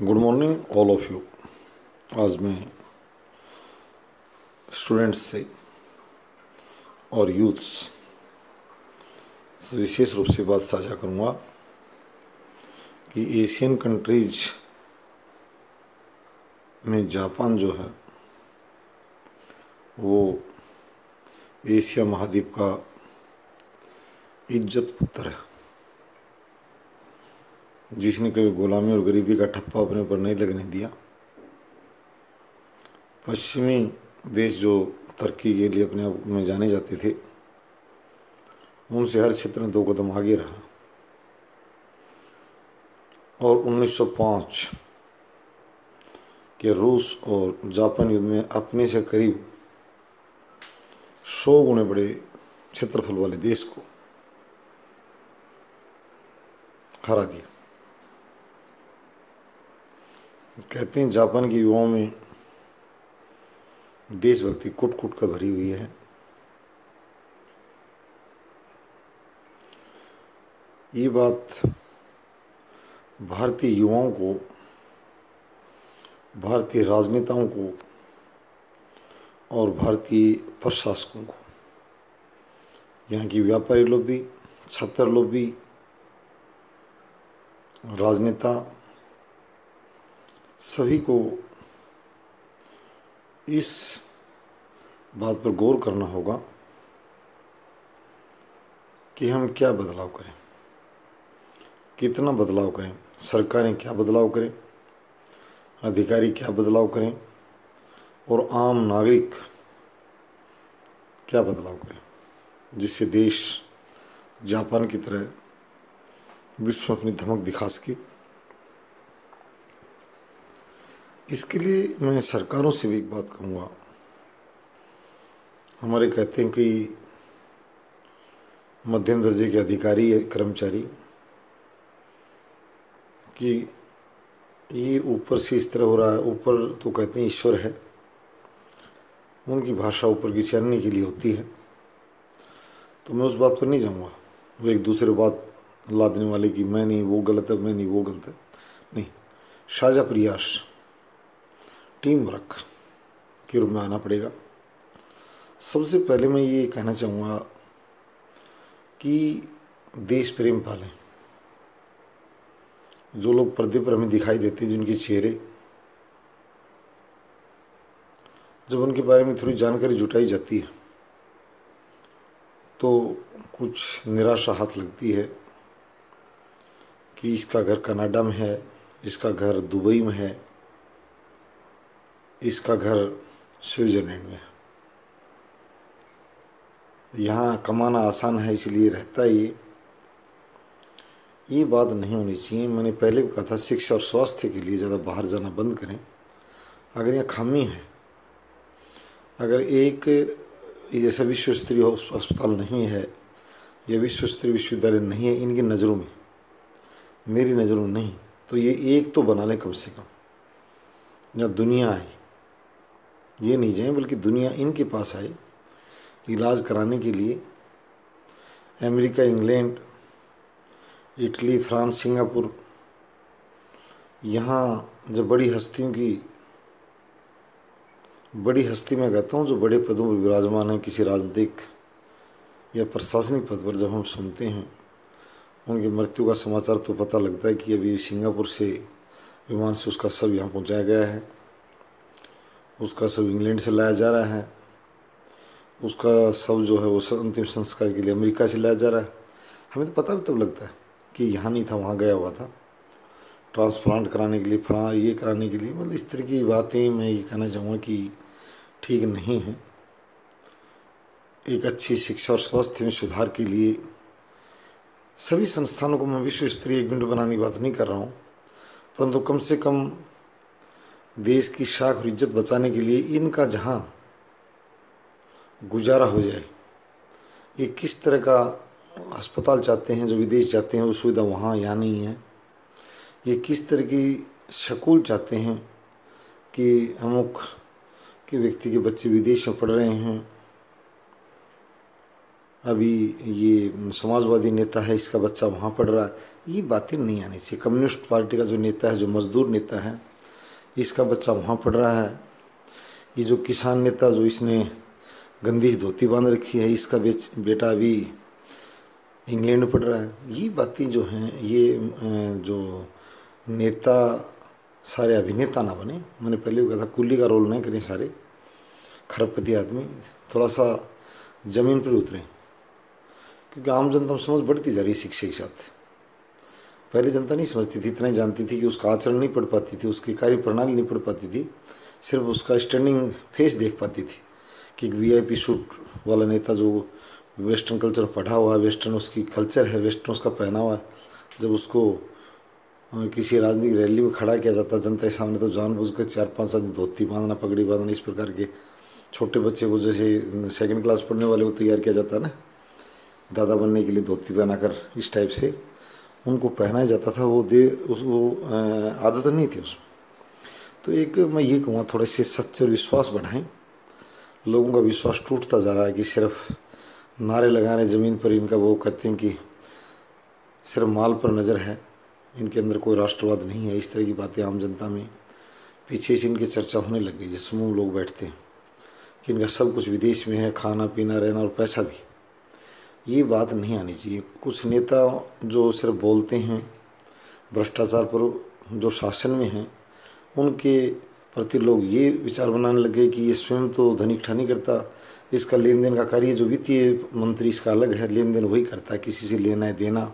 Good morning all of you. आज मैं students से और यूथ्स से विशेष रूप से बात साझा करूँगा कि एशियन कंट्रीज में जापान जो है वो एशिया महाद्वीप का इज्जत पुत्र है, जिसने कभी गुलामी और गरीबी का ठप्पा अपने ऊपर नहीं लगने दिया। पश्चिमी देश जो तरक्की के लिए अपने आप में जाने जाते थे, उनसे हर क्षेत्र में 2 कदम आगे रहा और 1905 के रूस और जापान युद्ध में अपने से करीब 100 गुने बड़े क्षेत्रफल वाले देश को हरा दिया। कहते हैं जापान के युवाओं में देशभक्ति कुट कुट कर भरी हुई है। ये बात भारतीय युवाओं को, भारतीय राजनेताओं को और भारतीय प्रशासकों को, यहाँ की व्यापारी लोग भी, छात्र लोग भी, राजनेता, सभी को इस बात पर गौर करना होगा कि हम क्या बदलाव करें, कितना बदलाव करें, सरकारें क्या बदलाव करें, अधिकारी क्या बदलाव करें और आम नागरिक क्या बदलाव करें, जिससे देश जापान की तरह विश्व में अपनी धमक दिखा सके। इसके लिए मैं सरकारों से भी एक बात कहूँगा। हमारे कहते हैं कि मध्यम दर्जे के अधिकारी कर्मचारी कि ये ऊपर से इस तरह हो रहा है, ऊपर तो कहते हैं ईश्वर है, उनकी भाषा ऊपर की चैनने के लिए होती है, तो मैं उस बात पर नहीं जाऊँगा। वो एक दूसरे बात लादने वाले कि मैं नहीं वो गलत है, मैं नहीं वो गलत है, नहीं। साझा प्रयास, टीम वर्क के रूप में आना पड़ेगा। सबसे पहले मैं ये कहना चाहूँगा कि देश प्रेम पालें। जो लोग पर्दे पर हमें दिखाई देते हैं, जिनके चेहरे, जब उनके बारे में थोड़ी जानकारी जुटाई जाती है तो कुछ निराशा हाथ लगती है कि इसका घर कनाडा में है, इसका घर दुबई में है, इसका घर स्विट्जरलैंड में है, यहाँ कमाना आसान है इसलिए रहता है। ये बात नहीं होनी चाहिए। मैंने पहले भी कहा था, शिक्षा और स्वास्थ्य के लिए ज़्यादा बाहर जाना बंद करें। अगर यहाँ खामी है, अगर एक जैसा विश्व स्तरीय अस्पताल नहीं है या विश्व स्तरीय विश्वविद्यालय नहीं है इनकी नज़रों में, मेरी नज़रों में नहीं, तो ये एक तो बना लें कम से कम। या दुनिया आए, ये नहीं जाए बल्कि दुनिया इनके पास आए इलाज कराने के लिए। America, England, Italy, France, Singapore, यहाँ जब बड़ी हस्ती में कहता हूँ, जो बड़े पदों पर विराजमान हैं, किसी राजनीतिक या प्रशासनिक पद पर, जब हम सुनते हैं उनकी मृत्यु का समाचार तो पता लगता है कि अभी सिंगापुर से विमान से उसका शव यहाँ पहुँचाया गया है, उसका शव इंग्लैंड से लाया जा रहा है, उसका शव जो है वो अंतिम संस्कार के लिए अमेरिका से लाया जा रहा है। हमें तो पता भी तब लगता है कि यहाँ नहीं था, वहाँ गया हुआ था ट्रांसप्लांट कराने के लिए, ये कराने के लिए। मतलब इस तरह की बातें मैं ये कहना चाहूँगा कि ठीक नहीं है। एक अच्छी शिक्षा और स्वास्थ्य में सुधार के लिए सभी संस्थानों को, मैं विश्व स्तरीय 1 मिनट बनाने की बात नहीं कर रहा हूँ, परंतु कम से कम देश की शाख और इज्जत बचाने के लिए इनका जहाँ गुजारा हो जाए। ये किस तरह का अस्पताल चाहते हैं, जो विदेश जाते हैं वो सुविधा वहाँ यहाँ नहीं है। ये किस तरह की स्कूल चाहते हैं कि अमुक के व्यक्ति के बच्चे विदेश में पढ़ रहे हैं, अभी ये समाजवादी नेता है, इसका बच्चा वहाँ पढ़ रहा है, ये बातें नहीं आनी चाहिए। कम्युनिस्ट पार्टी का जो नेता है, जो मजदूर नेता है, इसका बच्चा वहाँ पढ़ रहा है। ये जो किसान नेता जो इसने गंदी धोती बांध रखी है, इसका बेटा अभी इंग्लैंड में पढ़ रहा है। ये बातें जो हैं, ये जो नेता सारे अभिनेता ना बने। मैंने पहले भी कहा था, कुली का रोल नहीं करें सारे खरबपति आदमी, थोड़ा सा ज़मीन पर उतरें, क्योंकि आम जनता में समझ बढ़ती जा रही है शिक्षा के साथ। पहले जनता नहीं समझती थी, इतना ही जानती थी कि उसका आचरण नहीं पढ़ पाती थी, उसकी कार्य प्रणाली नहीं पढ़ पाती थी, सिर्फ उसका स्टैंडिंग फेस देख पाती थी कि एक वीआईपी सूट वाला नेता जो वेस्टर्न कल्चर पढ़ा हुआ है, वेस्टर्न उसकी कल्चर है, वेस्टर्न उसका पहनावा है, जब उसको किसी राजनीतिक रैली में खड़ा किया जाता जनता के सामने, तो जानबूझकर 4-5 आदमी धोती बांधना, पगड़ी बांधना, इस प्रकार के छोटे बच्चे को जैसे सेकंड क्लास पढ़ने वाले को तैयार किया जाता है ना, दादा बनने के लिए धोती पहनाकर, इस टाइप से उनको पहनाया जाता था। वो आदत नहीं थी उसमें। तो एक मैं ये कहूँगा, थोड़े से सच्चे और विश्वास बढ़ाएं। लोगों का विश्वास टूटता जा रहा है कि सिर्फ नारे लगा रहे ज़मीन पर, इनका वो कहते हैं कि सिर्फ माल पर नज़र है, इनके अंदर कोई राष्ट्रवाद नहीं है। इस तरह की बातें आम जनता में पीछे से इनकी चर्चा होने लग गई, जिस समूह लोग बैठते हैं कि इनका सब कुछ विदेश में है, खाना पीना रहना और पैसा भी। ये बात नहीं आनी चाहिए। कुछ नेता जो सिर्फ बोलते हैं, भ्रष्टाचार पर जो शासन में हैं, उनके प्रति लोग ये विचार बनाने लगे कि ये स्वयं तो धन इकट्ठा नहीं करता, इसका लेन देन का कार्य जो वित्तीय मंत्री इसका अलग है, लेन देन वही करता है, किसी से लेना है देना,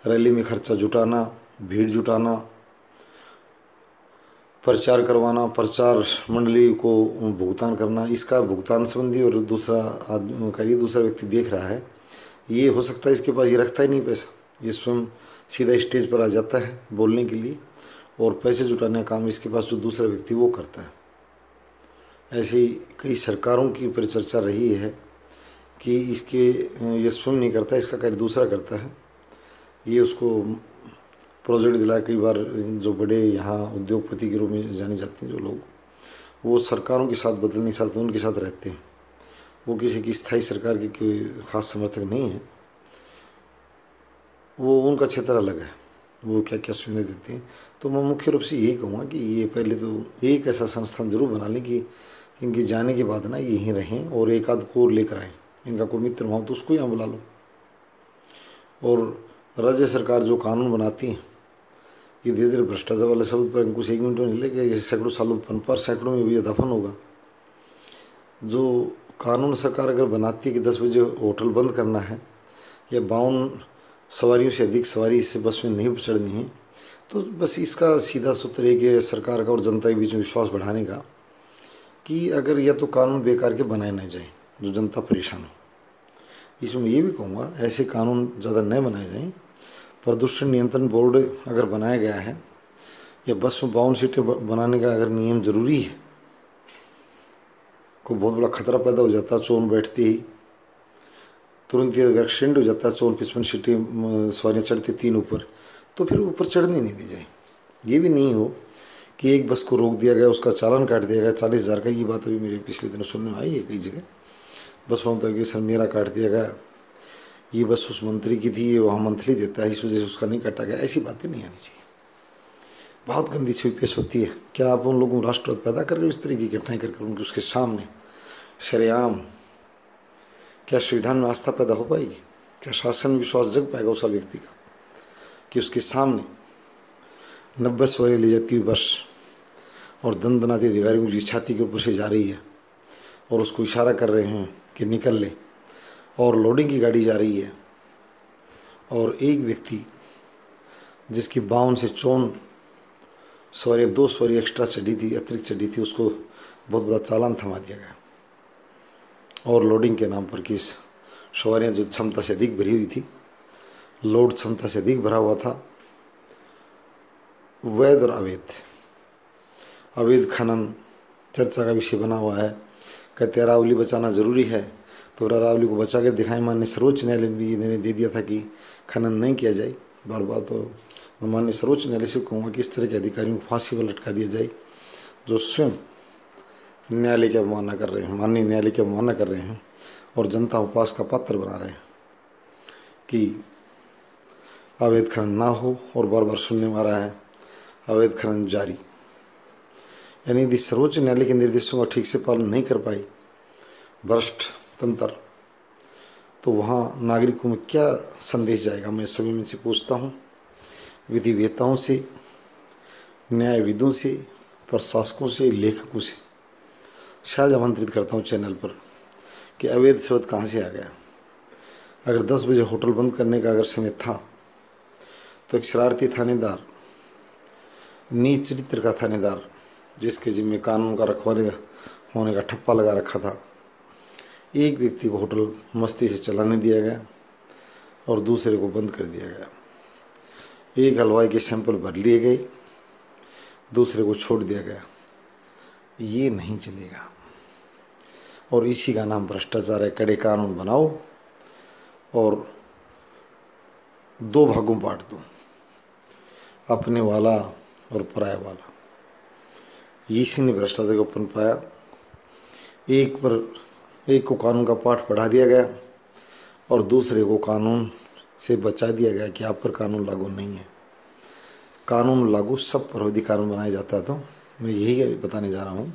रैली में खर्चा जुटाना, भीड़ जुटाना, प्रचार करवाना, प्रचार मंडली को भुगतान करना, इसका भुगतान संबंधी और दूसरा आदमी कार्य दूसरा व्यक्ति देख रहा है। ये हो सकता है इसके पास ये रखता ही नहीं पैसा, ये स्वयं सीधा स्टेज पर आ जाता है बोलने के लिए, और पैसे जुटाने का काम इसके पास जो दूसरा व्यक्ति वो करता है। ऐसी कई सरकारों की परिचर्चा रही है कि ये स्वयं नहीं करता, इसका कार्य दूसरा करता है। ये उसको प्रोजेक्ट दिला, कई बार जो बड़े यहाँ उद्योगपति के रूप में जाने जाते हैं जो लोग, वो सरकारों के साथ बदलने के साथ उनके साथ रहते हैं, वो किसी की स्थायी सरकार के कोई ख़ास समर्थक नहीं है, वो उनका क्षेत्र अलग है, वो क्या क्या सुविधा देते हैं। तो मैं मुख्य रूप से यही कहूँगा कि ये पहले तो एक ऐसा संस्थान जरूर बना लें कि इनके जाने के बाद ना यहीं रहें, और एक आध को लेकर आएँ, इनका कोई मित्र हो तो उसको यहाँ बुला लो। और राज्य सरकार जो कानून बनाती है कि धीरे धीरे भ्रष्टाचार वाले शब्द पर अंकुश 1 मिनट में नहीं लगेगा, ये सैकड़ों सालों पर सैकड़ों में भी ये दफन होगा। जो कानून सरकार अगर बनाती है कि 10 बजे होटल बंद करना है, या 52 सवारियों से अधिक सवारी इससे बस में नहीं चढ़नी है, तो बस इसका सीधा सूत्र है कि सरकार का और जनता के बीच में विश्वास बढ़ाने का, कि अगर या तो कानून बेकार के बनाए न जाएँ जो जनता परेशान हो। इसमें ये भी कहूँगा, ऐसे कानून ज़्यादा न बनाए जाएँ। प्रदूषण नियंत्रण बोर्ड अगर बनाया गया है, या बस में 52 सीटें बनाने का अगर नियम जरूरी है, कोई बहुत बड़ा खतरा पैदा हो जाता है, चोन बैठती ही तुरंत ही अगर एक्सीडेंट हो जाता है, 54-55 सीटें सवारियाँ चढ़ती 3 ऊपर, तो फिर ऊपर चढ़ने नहीं दी जाए। ये भी नहीं हो कि एक बस को रोक दिया गया, उसका चालान काट दिया गया 40,000 का। ये बात अभी मेरे पिछले दिनों सुनने में आई है कई जगह, बस वहाँ तक कि सर मेरा काट दिया गया, ये बस उस मंत्री की थी, ये वहाँ मंथली देता है, इस वजह से उसका नहीं काटा गया। ऐसी बातें नहीं आनी चाहिए, बहुत गंदी छवि पेश होती है। क्या आप उन लोगों को राष्ट्रवाद पैदा कर रहे हो इस तरह की घटनाएं करके उनके उसके सामने शरेआम? क्या संविधान में आस्था पैदा हो पाएगी? क्या शासन में विश्वास जग पाएगा उस व्यक्ति का कि उसके सामने 90 सवारी ले जाती हुई बस और दंदनाती अधिकारियों की छाती के ऊपर से जा रही है, और उसको इशारा कर रहे हैं कि निकल ले, और लोडिंग की गाड़ी जा रही है, और एक व्यक्ति जिसकी 52 से 54 सवारी, 2 सवारी एक्स्ट्रा चढ़ी थी, अतिरिक्त चढ़ी थी, उसको बहुत बड़ा चालान थमा दिया गया। और लोडिंग के नाम पर कि सवारियाँ जो क्षमता से अधिक भरी हुई थी, लोड क्षमता से अधिक भरा हुआ था। वैध और अवैध खनन चर्चा का विषय बना हुआ है। कहते अरावली बचाना ज़रूरी है, तो अरावली को बचा कर दिखाएं। माननीय सर्वोच्च न्यायालय ने भी इन्होंने दे दिया था कि खनन नहीं किया जाए बार बार। तो मैं माननीय सर्वोच्च न्यायालय से कहूँगा कि इस तरह के अधिकारियों को फांसी पर लटका दिया जाए जो स्वयं न्यायालय की अवमानना कर रहे हैं, माननीय न्यायालय की अवमानना कर रहे हैं, और जनता उपवास का पात्र बना रहे हैं कि अवैध खनन ना हो, और बार बार सुनने में आ रहा है अवैध खनन जारी। यानी यदि सर्वोच्च न्यायालय के निर्देशों का ठीक से पालन नहीं कर पाई भ्रष्ट तंत्र, तो वहाँ नागरिकों में क्या संदेश जाएगा? मैं सभी में से पूछता हूँ, विधिवेताओं से, न्यायविदों से, प्रशासकों से, लेखकों से शायद आमंत्रित करता हूँ चैनल पर कि अवैध शब्द कहाँ से आ गया। अगर 10 बजे होटल बंद करने का अगर समय था तो एक शरारती थानेदार, नीच चरित्र का थानेदार, जिसके जिम्मे कानून का रखवाले होने का ठप्पा लगा रखा था, एक व्यक्ति को होटल मस्ती से चलाने दिया गया और दूसरे को बंद कर दिया गया। एक हलवाई के सैंपल भर लिए गए, दूसरे को छोड़ दिया गया। ये नहीं चलेगा और इसी का नाम भ्रष्टाचार है। कड़े कानून बनाओ और 2 भागों में बांट दो, अपने वाला और पराया वाला। इसी ने भ्रष्टाचार को पनप पाया। एक को कानून का पाठ पढ़ा दिया गया और दूसरे को कानून से बचा दिया गया कि आप पर कानून लागू नहीं है। कानून लागू सब पर हो। यदि कानून बनाया जाता तो मैं यही बताने जा रहा हूँ,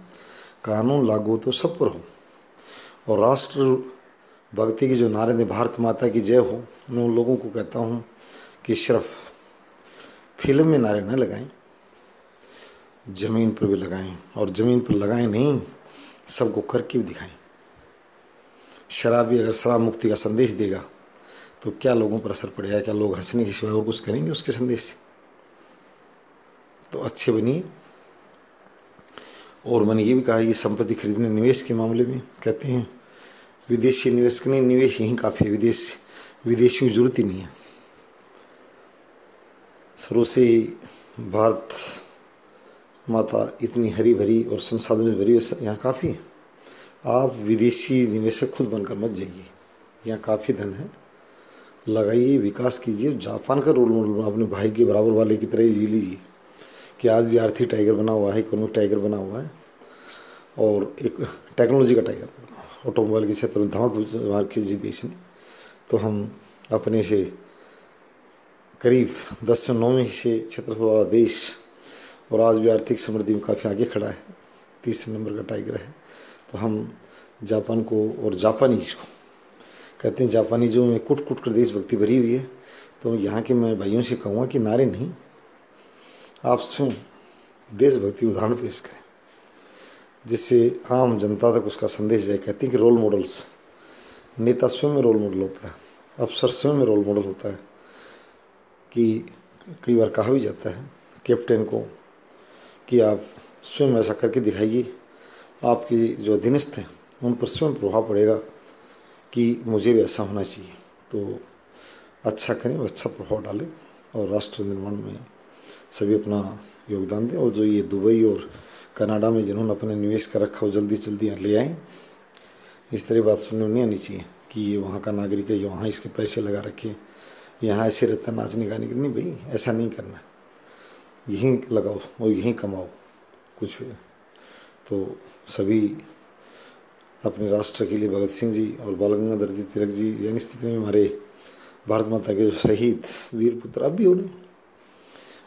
कानून लागू तो सब पर हो। और राष्ट्र भक्ति की जो नारे थे, भारत माता की जय हो, मैं उन लोगों को कहता हूँ कि सिर्फ फिल्म में नारे न लगाएं, ज़मीन पर भी लगाएं, और ज़मीन पर लगाएं नहीं, सबको करके भी दिखाएं। शराबी अगर शराब मुक्ति का संदेश देगा तो क्या लोगों पर असर पड़ेगा? क्या लोग हंसने के सिवाय और कुछ करेंगे उसके संदेश से? तो अच्छे बनिए। और मैंने ये भी कहा कि संपत्ति खरीदने, निवेश के मामले में कहते हैं विदेशी निवेश के नहीं, निवेश यहीं काफ़ी है, विदेशियों की जरूरत ही नहीं है। शुरू से ही भारत माता इतनी हरी भरी और संसाधन से भरी है, यहाँ काफ़ी है। आप विदेशी निवेशक खुद बनकर मत जाइए, यहाँ काफ़ी धन है, लगाइए, विकास कीजिए। जापान का रोल मॉडल अपने भाई के बराबर वाले की तरह ही जी लीजिए कि आज भी आर्थिक टाइगर बना हुआ है, इकोनॉमिक टाइगर बना हुआ है, और एक टेक्नोलॉजी का टाइगर बना हुआ है। ऑटोमोबाइल के क्षेत्र में धमक मार के जी देश ने, तो हम अपने से करीब 10 से 9 से क्षेत्रफल वाला देश, और आज भी आर्थिक समृद्धि में काफ़ी आगे खड़ा है, 3 नंबर का टाइगर है। तो हम जापान को और जापानीज को कहते हैं, जापानीजों में कुट कुट कर देशभक्ति भरी हुई है। तो यहाँ के मैं भाइयों से कहूँगा कि नारे नहीं, आप स्वयं देशभक्ति उदाहरण पेश करें, जिससे आम जनता तक उसका संदेश जाए। कहते हैं कि रोल मॉडल्स, नेता स्वयं में रोल मॉडल होता है, अफसर स्वयं में रोल मॉडल होता है। कि कई बार कहा भी जाता है कैप्टन को कि आप स्वयं ऐसा करके दिखाइए, आपकी जो अधीनस्थ हैं उन पर स्वयं प्रभाव पड़ेगा कि मुझे भी ऐसा होना चाहिए। तो अच्छा करें और अच्छा प्रभाव डालें और राष्ट्र निर्माण में सभी अपना योगदान दें। और जो ये दुबई और कनाडा में जिन्होंने अपने निवेश कर रखा हो, जल्दी जल्दी यहाँ ले आएँ। इस तरह बात सुनने में नहीं आनी चाहिए कि ये वहाँ का नागरिक है, ये वहाँ इसके पैसे लगा रखे, यहाँ ऐसे रहता नाचने गाने की। नहीं भाई, ऐसा नहीं करना, यहीं लगाओ और यहीं कमाओ कुछ भी। तो सभी अपने राष्ट्र के लिए भगत सिंह जी और बाल गंगाधर जी तिलक जी, यानी स्थिति में हमारे भारत माता के जो शहीद वीर पुत्र अब भी हो रहे,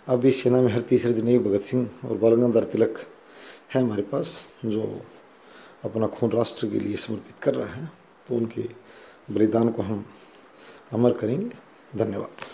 अब भी सेना में हर तीसरे दिन एक भगत सिंह और बाल गंगाधर तिलक है हमारे पास, जो अपना खून राष्ट्र के लिए समर्पित कर रहा है। तो उनके बलिदान को हम अमर करेंगे। धन्यवाद।